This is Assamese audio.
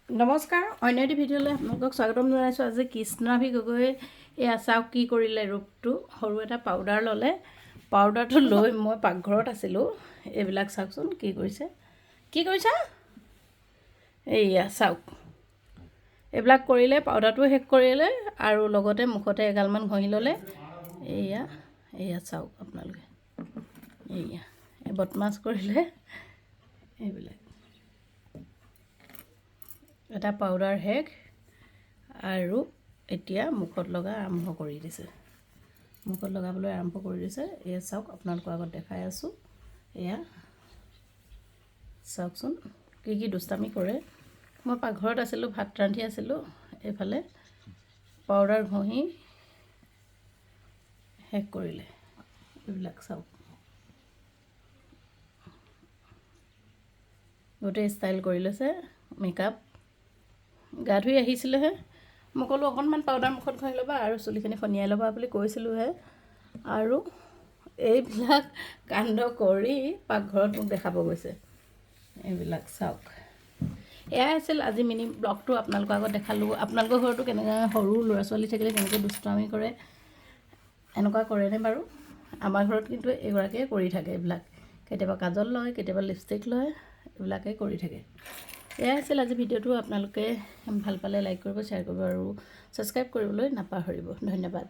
নমস্কাৰ, অন্য এটি ভিডিঅ'লৈ আপোনালোকক স্বাগতম জনাইছোঁ। আজি কৃষ্ণাভি গগৈ এই চাওক কি কৰিলে, ৰূপটো সৰু এটা পাউডাৰ ল'লে। পাউডাৰটো লৈ মই পাকঘৰত আছিলোঁ। এইবিলাক চাওকচোন কি কৰিছে, কি কৰিছা এইয়া চাওক। এইবিলাক কৰিলে, পাউডাৰটো শেষ কৰিলে আৰু লগতে মুখতে এগালমান ঘঁহি ল'লে। এইয়া চাওক আপোনালোকে, এইয়া বদমাছ কৰিলে। এইবিলাক এটা পাউডাৰ শেষ আৰু এতিয়া মুখত লগা আৰম্ভ কৰি দিছে, মুখত লগাবলৈ আৰম্ভ কৰি দিছে। এয়া চাওক, আপোনালোকৰ আগত দেখাই আছোঁ। এয়া চাওকচোন কি কি দুষ্টামি কৰে। মই পাকঘৰত আছিলোঁ, ভাত ৰান্ধি আছিলোঁ। এইফালে পাউডাৰ ঘঁহি শেষ কৰিলে। এইবিলাক চাওক, গোটেই ষ্টাইল কৰি লৈছে। মেকআপ গা ধুই আহিছিলেহে, মই ক'লোঁ অকণমান পাউডাৰ মুখত ঘঁহি ল'বা আৰু চুলিখিনি ফনিয়াই ল'বা বুলি কৈছিলোঁহে। আৰু এইবিলাক কাণ্ড কৰি পাকঘৰত মোক দেখাব গৈছে। এইবিলাক চাওক। এয়াই আছিল আজি মিনি ব্লগটো, আপোনালোকৰ আগত দেখালোঁ। আপোনালোকৰ ঘৰতো কেনেকৈ সৰু ল'ৰা ছোৱালী থাকিলে কেনেকৈ দুষ্টামি কৰে, এনেকুৱা কৰেনে বাৰু? আমাৰ ঘৰত কিন্তু এইগৰাকীয়ে কৰি থাকে এইবিলাক। কেতিয়াবা কাজল লয়, কেতিয়াবা লিপষ্টিক লয়, এইবিলাকেই কৰি থাকে। এয়াই আছিল আজি ভিডিঅ'টো। আপোনালোকে ভাল পালে লাইক কৰিব, শ্বেয়াৰ কৰিব আৰু ছাবস্ক্ৰাইব কৰিবলৈ নাপাহৰিব। ধন্যবাদ।